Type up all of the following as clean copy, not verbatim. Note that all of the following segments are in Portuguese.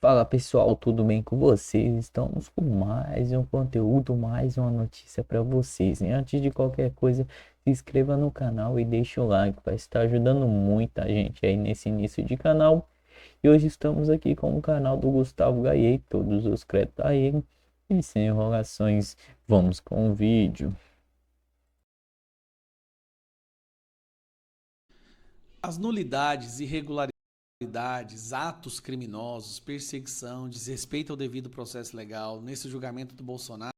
Fala pessoal, tudo bem com vocês? Estamos com mais um conteúdo, mais uma notícia para vocês. E antes de qualquer coisa, se inscreva no canal e deixe o like, vai estar ajudando muita gente aí nesse início de canal. E hoje estamos aqui com o canal do Gustavo Gaie, todos os créditos a ele. E sem enrolações, vamos com o vídeo. As nulidades, irregularidades, atos criminosos, perseguição, desrespeito ao devido processo legal, nesse julgamento do Bolsonaro,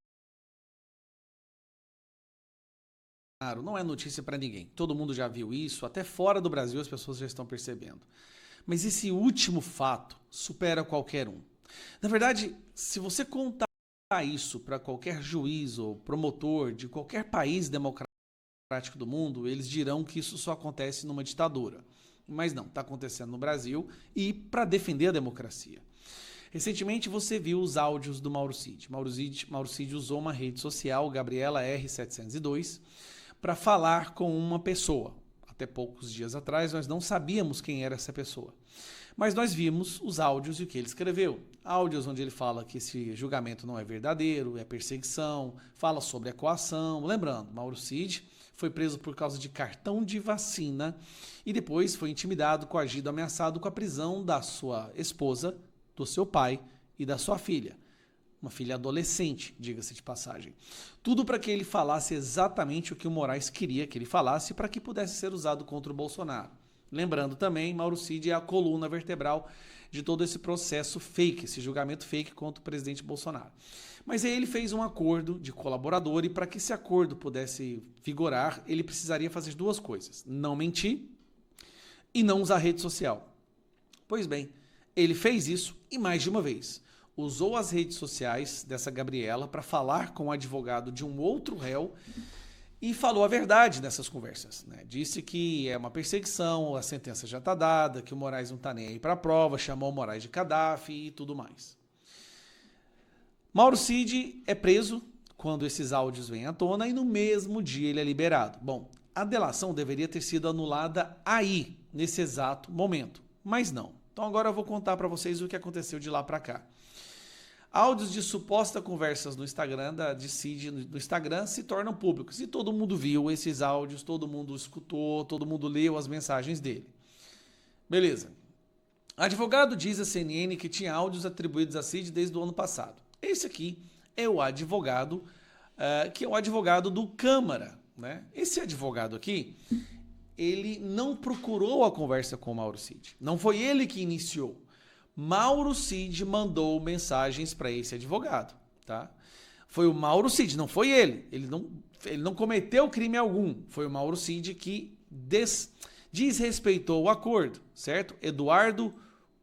não é notícia para ninguém. Todo mundo já viu isso, até fora do Brasil as pessoas já estão percebendo. Mas esse último fato supera qualquer um. Na verdade, se você contar isso para qualquer juiz ou promotor de qualquer país democrático do mundo, eles dirão que isso só acontece numa ditadura. Mas não, está acontecendo no Brasil e para defender a democracia. Recentemente você viu os áudios do Mauro Cid. Mauro Cid usou uma rede social, Gabriela R702, para falar com uma pessoa. Até poucos dias atrás nós não sabíamos quem era essa pessoa. Mas nós vimos os áudios e o que ele escreveu. Áudios onde ele fala que esse julgamento não é verdadeiro, é perseguição, fala sobre a coação. Lembrando, Mauro Cid foi preso por causa de cartão de vacina e depois foi intimidado, coagido, ameaçado com a prisão da sua esposa, do seu pai e da sua filha. Uma filha adolescente, diga-se de passagem. Tudo para que ele falasse exatamente o que o Moraes queria que ele falasse para que pudesse ser usado contra o Bolsonaro. Lembrando também, Mauro Cid é a coluna vertebral de todo esse processo fake, esse julgamento fake contra o presidente Bolsonaro. Mas aí ele fez um acordo de colaborador e para que esse acordo pudesse vigorar, ele precisaria fazer duas coisas: não mentir e não usar rede social. Pois bem, ele fez isso e mais de uma vez. Usou as redes sociais dessa Gabriela para falar com o advogado de um outro réu e falou a verdade nessas conversas. Né? Disse que é uma perseguição, a sentença já está dada, que o Moraes não está nem aí para a prova, chamou o Moraes de Gaddafi e tudo mais. Mauro Cid é preso quando esses áudios vêm à tona e no mesmo dia ele é liberado. Bom, a delação deveria ter sido anulada aí, nesse exato momento, mas não. Então agora eu vou contar para vocês o que aconteceu de lá para cá. Áudios de suposta conversas no Instagram, de Cid no Instagram, se tornam públicos. E todo mundo viu esses áudios, todo mundo escutou, todo mundo leu as mensagens dele. Beleza. Advogado diz à CNN que tinha áudios atribuídos a Cid desde o ano passado. Esse aqui é o advogado, que é o advogado do Câmara. Né? Esse advogado aqui, ele não procurou a conversa com o Mauro Cid. Não foi ele que iniciou. Mauro Cid mandou mensagens para esse advogado, tá? Foi o Mauro Cid, não foi ele. Ele não cometeu crime algum. Foi o Mauro Cid que desrespeitou o acordo, certo? Eduardo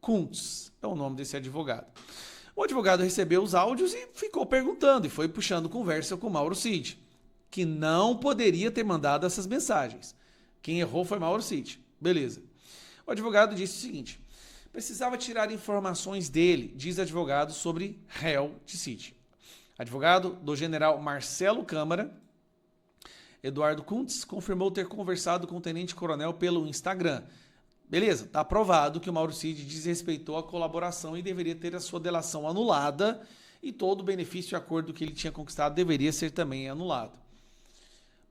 Kuntz é o nome desse advogado. O advogado recebeu os áudios e ficou perguntando e foi puxando conversa com o Mauro Cid, que não poderia ter mandado essas mensagens. Quem errou foi Mauro Cid. Beleza. O advogado disse o seguinte: precisava tirar informações dele, diz advogado, sobre réu de Cid. Advogado do general Marcelo Câmara, Eduardo Kuntz, confirmou ter conversado com o tenente-coronel pelo Instagram. Beleza, está aprovado que o Mauro Cid desrespeitou a colaboração e deveria ter a sua delação anulada e todo o benefício e acordo que ele tinha conquistado deveria ser também anulado.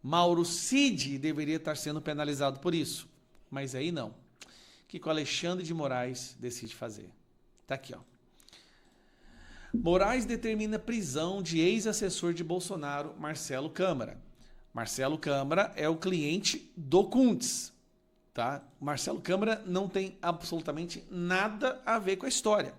Mauro Cid deveria estar sendo penalizado por isso, mas aí não. O que o Alexandre de Moraes decide fazer? Tá aqui, ó. Moraes determina prisão de ex-assessor de Bolsonaro, Marcelo Câmara. Marcelo Câmara é o cliente do Kuntz, tá? Marcelo Câmara não tem absolutamente nada a ver com a história.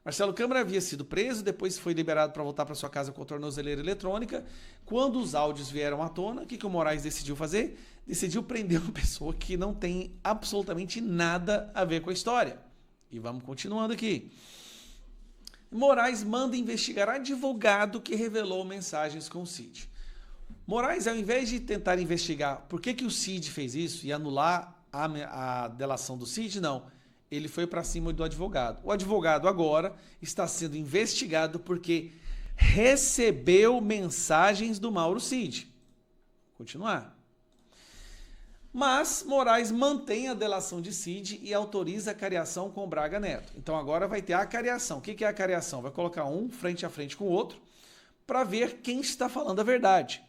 Marcelo Câmara havia sido preso, depois foi liberado para voltar para sua casa com tornozeleira eletrônica. Quando os áudios vieram à tona, o que o Moraes decidiu fazer? Decidiu prender uma pessoa que não tem absolutamente nada a ver com a história. E vamos continuando aqui. Moraes manda investigar advogado que revelou mensagens com o Cid. Moraes, ao invés de tentar investigar por que o Cid fez isso e anular a delação do Cid, não. Ele foi para cima do advogado. O advogado agora está sendo investigado porque recebeu mensagens do Mauro Cid. Continuar. Mas Moraes mantém a delação de Cid e autoriza a cariação com Braga Neto. Então agora vai ter a cariação. O que é a cariação? Vai colocar um frente a frente com o outro para ver quem está falando a verdade.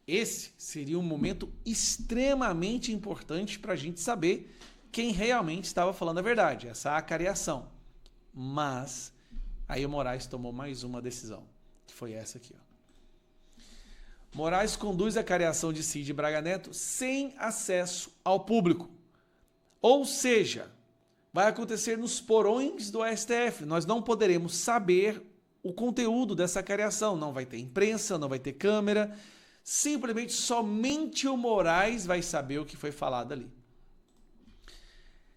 Esse seria um momento extremamente importante para a gente saber quem realmente estava falando a verdade, essa acariação. Mas aí o Moraes tomou mais uma decisão, que foi essa aqui. Moraes conduz a cariação de Cid e Braga Neto sem acesso ao público. Ou seja, vai acontecer nos porões do STF. Nós não poderemos saber o conteúdo dessa cariação. Não vai ter imprensa, não vai ter câmera. Simplesmente somente o Moraes vai saber o que foi falado ali.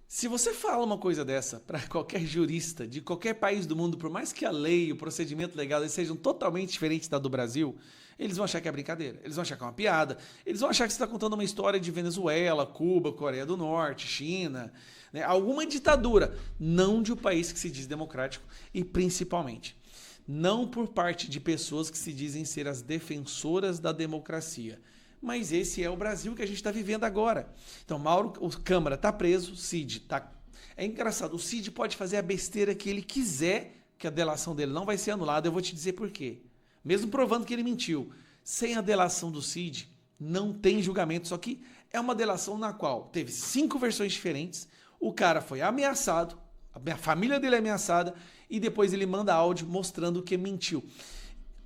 Se você fala uma coisa dessa para qualquer jurista de qualquer país do mundo, por mais que a lei, o procedimento legal sejam totalmente diferentes da do Brasil, eles vão achar que é brincadeira, eles vão achar que é uma piada, eles vão achar que você está contando uma história de Venezuela, Cuba, Coreia do Norte, China, né? Alguma ditadura, não de um país que se diz democrático e principalmente não por parte de pessoas que se dizem ser as defensoras da democracia. Mas esse é o Brasil que a gente está vivendo agora. Então, Mauro, o Câmara está preso, Cid está... É engraçado, o Cid pode fazer a besteira que ele quiser, que a delação dele não vai ser anulada, eu vou te dizer por quê. Mesmo provando que ele mentiu. Sem a delação do Cid, não tem julgamento, só que é uma delação na qual teve 5 versões diferentes, o cara foi ameaçado, a família dele é ameaçada, e depois ele manda áudio mostrando que mentiu.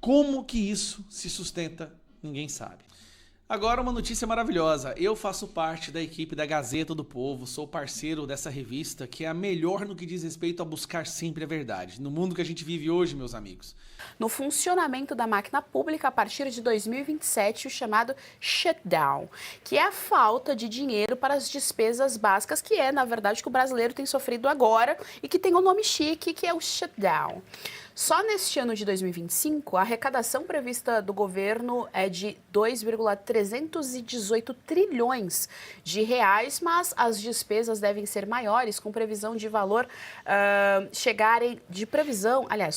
Como que isso se sustenta? Ninguém sabe. Agora uma notícia maravilhosa. Eu faço parte da equipe da Gazeta do Povo, sou parceiro dessa revista, que é a melhor no que diz respeito a buscar sempre a verdade. No mundo que a gente vive hoje, meus amigos. No funcionamento da máquina pública a partir de 2027, o chamado shutdown, que é a falta de dinheiro para as despesas básicas, que é, na verdade, que o brasileiro tem sofrido agora e que tem um nome chique, que é o shutdown. Só neste ano de 2025, a arrecadação prevista do governo é de 2,318 trilhões de reais, mas as despesas devem ser maiores, com previsão de valor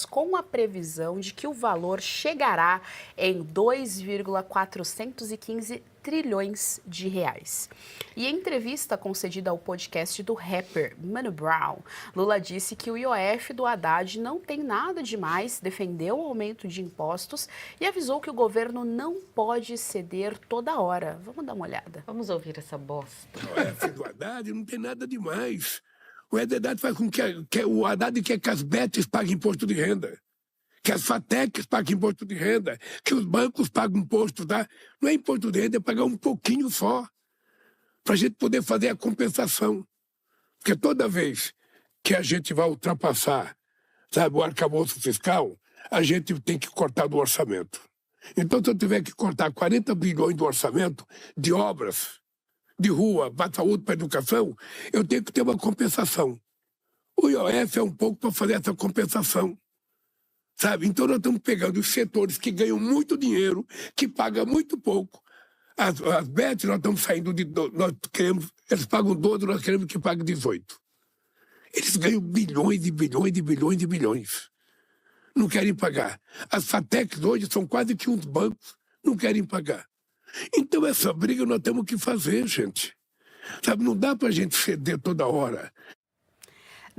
com a previsão de que o valor chegará em 2,415 trilhões de reais. E em entrevista concedida ao podcast do rapper Mano Brown, Lula disse que o IOF do Haddad não tem nada demais, defendeu o aumento de impostos e avisou que o governo não pode ceder toda hora. Vamos dar uma olhada. Vamos ouvir essa bosta. O IOF do Haddad não tem nada demais. O Haddad faz com que o Haddad quer que as BETs paguem imposto de renda, que as FATECs paguem imposto de renda, que os bancos paguem imposto, tá? Não é imposto de renda, é pagar um pouquinho só, para a gente poder fazer a compensação. Porque toda vez que a gente vai ultrapassar, sabe, o arcabouço fiscal, a gente tem que cortar do orçamento. Então, se eu tiver que cortar 40 bilhões do orçamento de obras, de rua, para saúde, para educação, eu tenho que ter uma compensação. O IOF é um pouco para fazer essa compensação. Sabe? Então nós estamos pegando os setores que ganham muito dinheiro, que pagam muito pouco. As BETs nós estamos saindo de... eles pagam 12, nós queremos que paguem 18. Eles ganham bilhões e bilhões e bilhões e bilhões. Não querem pagar. As FATECs hoje são quase que uns bancos, não querem pagar. Então essa briga nós temos que fazer, gente. Sabe? Não dá para a gente ceder toda hora.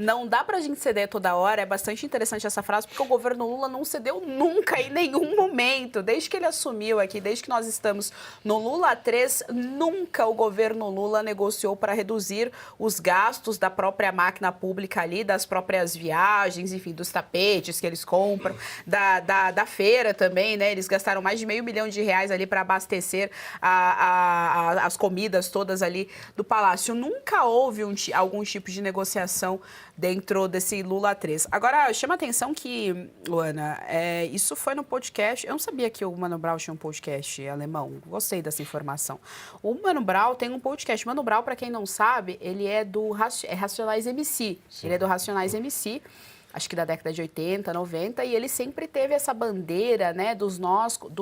Não dá pra gente ceder toda hora, é bastante interessante essa frase, porque o governo Lula não cedeu nunca, em nenhum momento. Desde que ele assumiu aqui, desde que nós estamos no Lula 3, nunca o governo Lula negociou para reduzir os gastos da própria máquina pública ali, das próprias viagens, enfim, dos tapetes que eles compram, da feira também, né? Eles gastaram mais de R$500 milhão ali para abastecer as comidas todas ali do Palácio. Nunca houve algum tipo de negociação dentro desse Lula 3. Agora, chama a atenção que, Luana, isso foi no podcast. Eu não sabia que o Mano Brown tinha um podcast alemão. Gostei dessa informação. O Mano Brown tem um podcast. Mano Brown, para quem não sabe, ele é do Racionais MC. Sim. Ele é do Racionais MC. Acho que da década de 80, 90, e ele sempre teve essa bandeira, né, do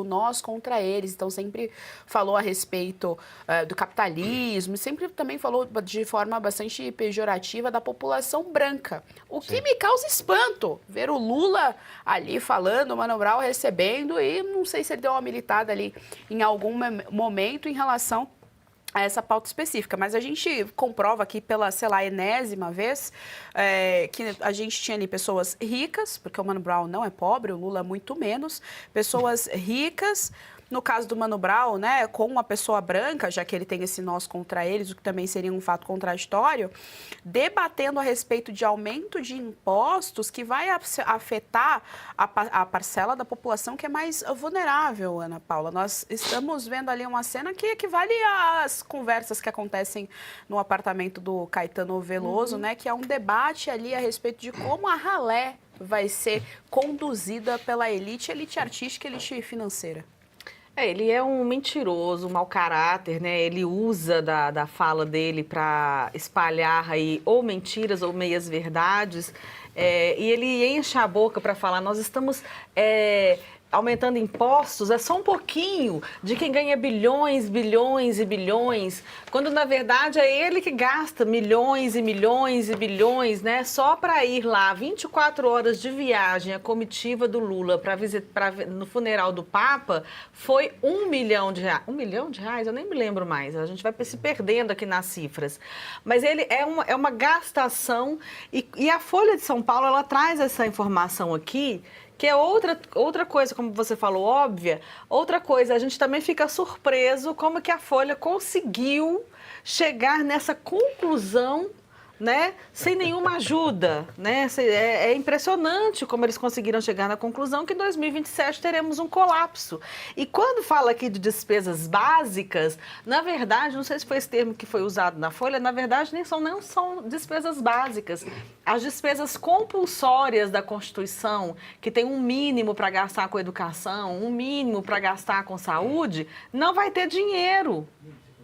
nós contra eles. Então, sempre falou a respeito do capitalismo, sempre também falou de forma bastante pejorativa da população branca. O que me causa espanto, ver o Lula ali falando, o Mano Brown recebendo, e não sei se ele deu uma militada ali em algum momento em relação a essa pauta específica, mas a gente comprova aqui pela, sei lá, enésima vez que a gente tinha ali pessoas ricas, porque o Mano Brown não é pobre, o Lula muito menos, pessoas ricas. No caso do Mano Brown, né, com uma pessoa branca, já que ele tem esse nós contra eles, o que também seria um fato contraditório, debatendo a respeito de aumento de impostos que vai afetar a parcela da população que é mais vulnerável, Ana Paula. Nós estamos vendo ali uma cena que equivale às conversas que acontecem no apartamento do Caetano Veloso, né, que é um debate ali a respeito de como a ralé vai ser conduzida pela elite artística e elite financeira. Ele é um mentiroso, um mau caráter, né? Ele usa da fala dele para espalhar aí ou mentiras ou meias verdades. E ele enche a boca para falar, nós estamos aumentando impostos, é só um pouquinho de quem ganha bilhões, bilhões e bilhões, quando na verdade é ele que gasta milhões e milhões e bilhões, né? Só para ir lá, 24 horas de viagem, a comitiva do Lula no funeral do Papa, foi R$1 milhão. R$1 milhão? Eu nem me lembro mais, a gente vai se perdendo aqui nas cifras. Mas ele é uma gastação e a Folha de São Paulo, ela traz essa informação aqui, que é outra coisa, como você falou, óbvia. Outra coisa, a gente também fica surpreso como que a Folha conseguiu chegar nessa conclusão, né, sem nenhuma ajuda, né? É impressionante como eles conseguiram chegar na conclusão que em 2027 teremos um colapso. E quando fala aqui de despesas básicas, na verdade, não sei se foi esse termo que foi usado na Folha, na verdade não são despesas básicas. As despesas compulsórias da Constituição, que tem um mínimo para gastar com educação, um mínimo para gastar com saúde, não vai ter dinheiro.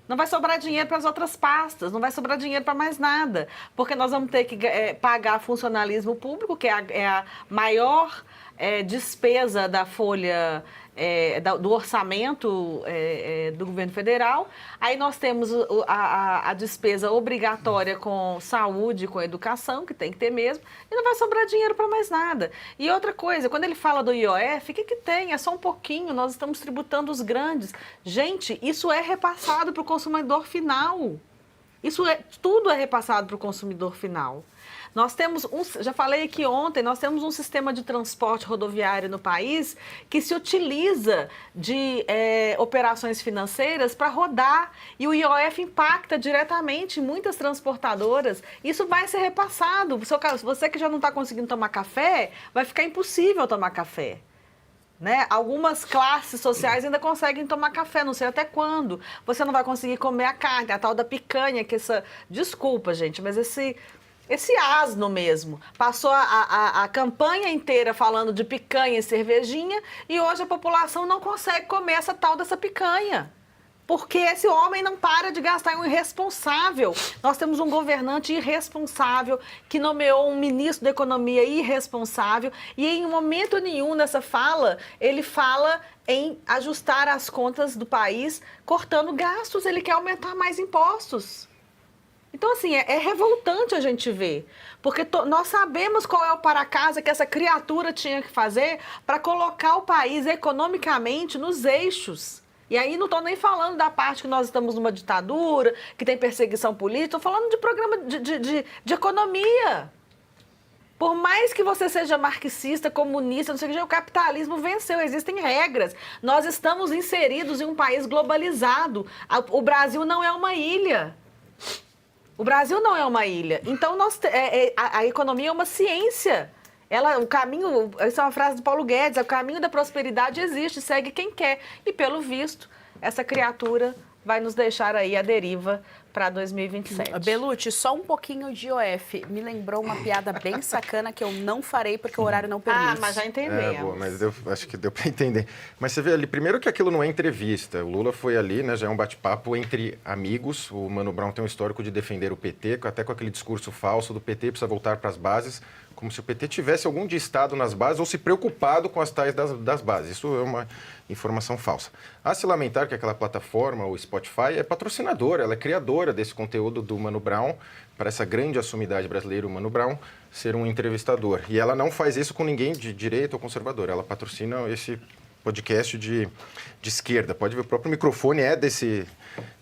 Não vai sobrar dinheiro para as outras pastas, não vai sobrar dinheiro para mais nada, porque nós vamos ter que pagar funcionalismo público, que é a maior despesa da folha do orçamento do governo federal. Aí nós temos a despesa obrigatória com saúde, com educação, que tem que ter mesmo, e não vai sobrar dinheiro para mais nada. E outra coisa, quando ele fala do IOF, o que tem? É só um pouquinho, nós estamos tributando os grandes. Gente, isso é repassado para o consumidor final. Tudo é repassado para o consumidor final. Nós temos, já falei aqui ontem, nós temos um sistema de transporte rodoviário no país que se utiliza de operações financeiras para rodar e o IOF impacta diretamente muitas transportadoras. Isso vai ser repassado. Você que já não está conseguindo tomar café, vai ficar impossível tomar café. Né? Algumas classes sociais ainda conseguem tomar café, não sei até quando. Você não vai conseguir comer a carne, a tal da picanha, desculpa, gente, mas esse asno mesmo. Passou a campanha inteira falando de picanha e cervejinha e hoje a população não consegue comer essa tal dessa picanha. Porque esse homem não para de gastar, é um irresponsável. Nós temos um governante irresponsável que nomeou um ministro da economia irresponsável e em momento nenhum nessa fala, ele fala em ajustar as contas do país cortando gastos, ele quer aumentar mais impostos. Então, assim, é revoltante a gente ver, porque nós sabemos qual é o para-casa que essa criatura tinha que fazer para colocar o país economicamente nos eixos. E aí não estou nem falando da parte que nós estamos numa ditadura, que tem perseguição política, estou falando de programa de economia. Por mais que você seja marxista, comunista, não sei o que, o capitalismo venceu, existem regras. Nós estamos inseridos em um país globalizado. O Brasil não é uma ilha. O Brasil não é uma ilha. Então, a economia é uma ciência. O caminho, essa é uma frase do Paulo Guedes, o caminho da prosperidade existe, segue quem quer. E, pelo visto, essa criatura vai nos deixar aí à deriva para 2027. Belucci, só um pouquinho de IOF. Me lembrou uma piada bem sacana que eu não farei porque o horário não permite. Mas já entendemos. Boa, mas acho que deu para entender. Mas você vê ali, primeiro que aquilo não é entrevista. O Lula foi ali, né, já é um bate-papo entre amigos. O Mano Brown tem um histórico de defender o PT, até com aquele discurso falso do PT precisa voltar para as bases, como se o PT tivesse algum de Estado nas bases ou se preocupado com as tais das bases. Isso é uma informação falsa. A se lamentar que aquela plataforma, o Spotify, é patrocinadora, ela é criadora desse conteúdo do Mano Brown, para essa grande assumidade brasileira, o Mano Brown, ser um entrevistador. E ela não faz isso com ninguém de direita ou conservador, ela patrocina podcast de esquerda. Pode ver, o próprio microfone é desse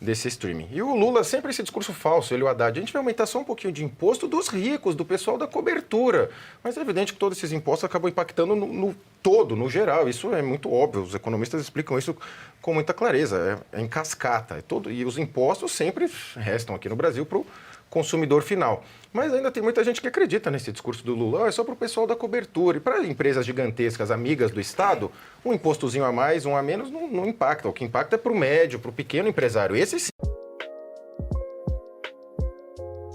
streaming. E o Lula, sempre esse discurso falso, ele e o Haddad, a gente vai aumentar só um pouquinho de imposto dos ricos, do pessoal da cobertura. Mas é evidente que todos esses impostos acabam impactando no todo, no geral. Isso é muito óbvio, os economistas explicam isso com muita clareza, é em cascata. E os impostos sempre restam aqui no Brasil para o consumidor final. Mas ainda tem muita gente que acredita nesse discurso do Lula, é só para o pessoal da cobertura. E para empresas gigantescas, amigas do Estado, um impostozinho a mais, um a menos, não impacta. O que impacta é para o médio, para o pequeno empresário. Esse sim.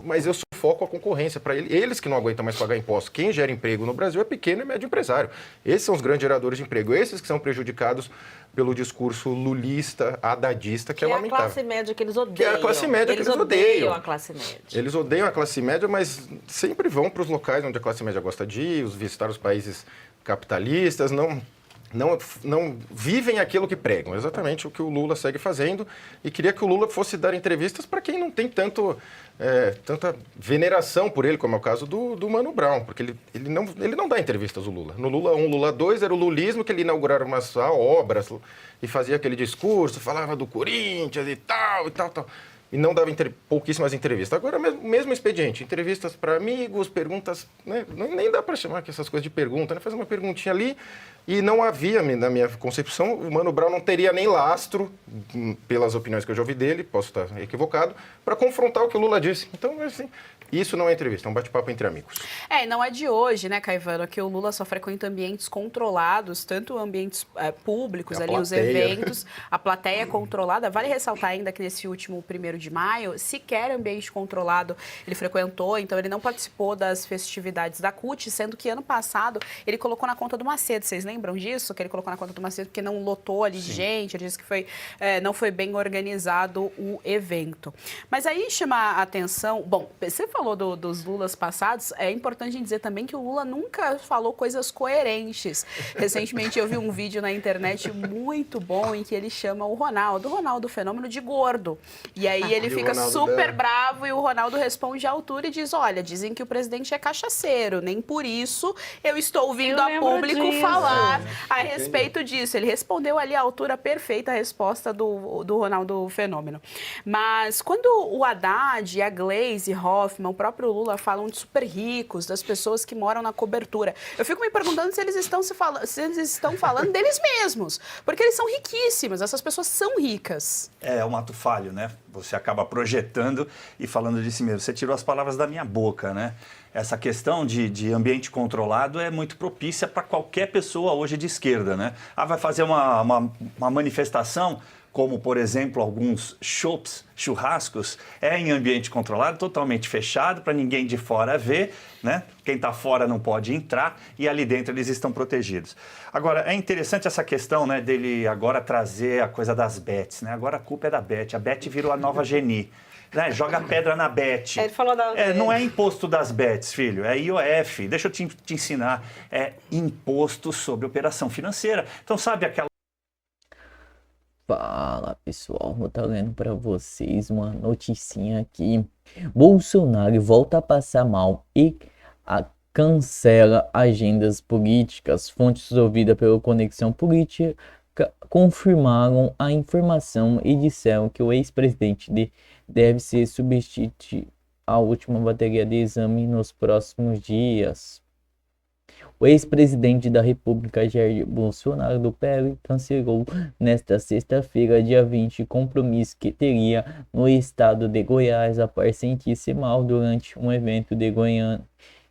Mas eu sufoco a concorrência para eles que não aguentam mais pagar impostos. Quem gera emprego no Brasil é pequeno e médio empresário. Esses são os grandes geradores de emprego. Esses que são prejudicados pelo discurso lulista, haddadista, que é lamentável. É a classe média que eles odeiam. Que é a classe média que eles odeiam. A classe média. Eles odeiam a classe média, mas sempre vão para os locais onde a classe média gosta de ir, visitar os países capitalistas, não vivem aquilo que pregam. Exatamente o que o Lula segue fazendo. E queria que o Lula fosse dar entrevistas para quem não tem tanta veneração por ele, como é o caso do Mano Brown, porque ele não dá entrevistas, o Lula. No Lula 1, Lula 2, era o lulismo que ele inaugurava umas obras e fazia aquele discurso, falava do Corinthians e tal. E não dava pouquíssimas entrevistas. Agora, mesmo expediente, entrevistas para amigos, perguntas, né? Nem dá para chamar que essas coisas de pergunta, né? Faz uma perguntinha ali e não havia, na minha concepção, o Mano Brown não teria nem lastro, pelas opiniões que eu já ouvi dele, posso estar equivocado, para confrontar o que o Lula disse. Então, assim, isso não é entrevista, é um bate-papo entre amigos. Não é de hoje, né, Caivano, que o Lula só frequenta ambientes controlados, tanto ambientes públicos, ali os eventos, a plateia é controlada. Vale ressaltar ainda que nesse último 1º de maio, sequer ambiente controlado ele frequentou, então ele não participou das festividades da CUT, sendo que ano passado ele colocou na conta do Macedo. Vocês lembram disso? Que ele colocou na conta do Macedo porque não lotou ali de gente, ele disse que não foi bem organizado o evento. Mas aí chama a atenção, bom, você falou dos Lulas passados, é importante a gente dizer também que o Lula nunca falou coisas coerentes. Recentemente eu vi um vídeo na internet muito bom em que ele chama o Ronaldo Fenômeno, de gordo. E aí ele fica super bravo e o Ronaldo responde à altura e diz, olha, dizem que o presidente é cachaceiro, nem por isso eu estou vindo a público falar a respeito disso. Ele respondeu ali à altura perfeita a resposta do Ronaldo Fenômeno. Mas quando o Haddad, a Gleisi Hoffmann, o próprio Lula falam de super ricos, das pessoas que moram na cobertura, eu fico me perguntando se eles estão falando deles mesmos, porque eles são riquíssimos, essas pessoas são ricas. É um ato falho, né? Você acaba projetando e falando de si mesmo. Você tirou as palavras da minha boca, né? Essa questão de ambiente controlado é muito propícia para qualquer pessoa hoje de esquerda, né? Vai fazer uma manifestação, como, por exemplo, alguns churrascos, em ambiente controlado, totalmente fechado, para ninguém de fora ver, né? Quem está fora não pode entrar e ali dentro eles estão protegidos. Agora, é interessante essa questão, né, dele agora trazer a coisa das bets, né? Agora a culpa é da Bet, a Bet virou a nova Geni. Né? Joga pedra na Bet. Ele falou não é imposto das bets, filho, é IOF. Deixa eu te ensinar. É imposto sobre operação financeira. Então, sabe aquela... Fala pessoal, vou estar lendo para vocês uma noticinha aqui. Bolsonaro volta a passar mal e cancela agendas políticas. Fontes ouvidas pela Conexão Política confirmaram a informação e disseram que o ex-presidente deve ser substituído à última bateria de exame nos próximos dias. O ex-presidente da República, Jair Bolsonaro, do PL, cancelou nesta sexta-feira, dia 20, compromisso que teria no estado de Goiás após sentir-se mal durante um evento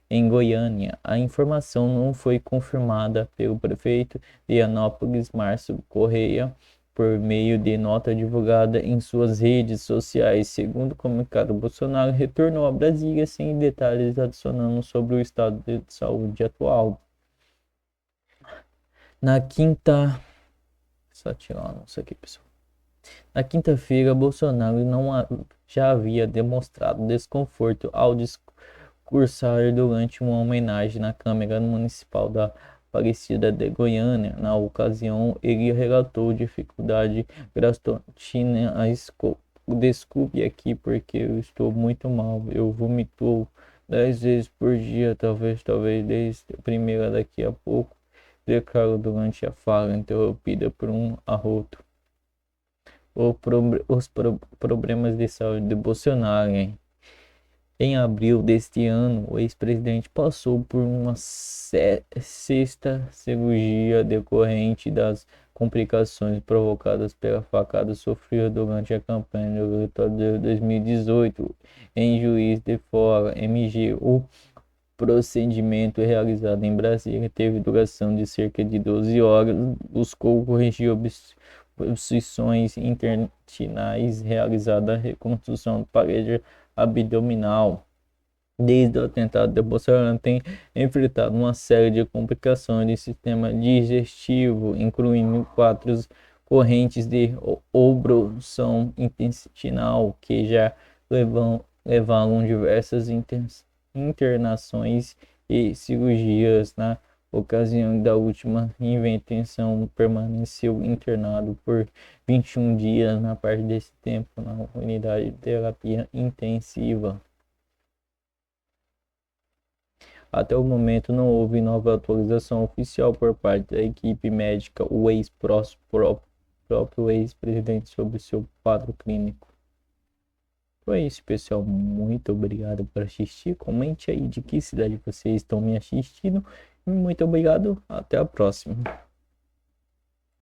em Goiânia. A informação não foi confirmada pelo prefeito de Anápolis, Márcio Correia, por meio de nota divulgada em suas redes sociais. Segundo o comunicado, Bolsonaro retornou a Brasília sem detalhes, adicionando sobre o estado de saúde atual. Na quinta-feira, Bolsonaro já havia demonstrado desconforto ao discursar durante uma homenagem na Câmara Municipal da Aparecida de Goiânia. Na ocasião, ele relatou dificuldade gastrointestinal. Desculpe aqui porque eu estou muito mal. Eu vomito 10 vezes por dia, talvez desde a primeira daqui a pouco. declarou durante a fala interrompida por um arroto. Os problemas de saúde de Bolsonaro, hein? Em abril deste ano, o ex-presidente passou por uma sexta cirurgia decorrente das complicações provocadas pela facada sofrida durante a campanha eleitoral de 2018 em Juiz de Fora, MG. O procedimento realizado em Brasília teve duração de cerca de 12 horas, buscou corrigir obstruções intestinais, realizada a reconstrução da parede abdominal. Desde o atentado de Bolsonaro tem enfrentado uma série de complicações do sistema digestivo, incluindo 4 correntes de obstrução intestinal que já levaram diversas internações e cirurgias. Na ocasião da última intervenção, permaneceu internado por 21 dias, na parte desse tempo na unidade de terapia intensiva. Até o momento não houve nova atualização oficial por parte da equipe médica, o próprio ex-presidente, sobre seu quadro clínico. Então é isso, pessoal. Muito obrigado por assistir. Comente aí de que cidade vocês estão me assistindo. Muito obrigado. Até a próxima.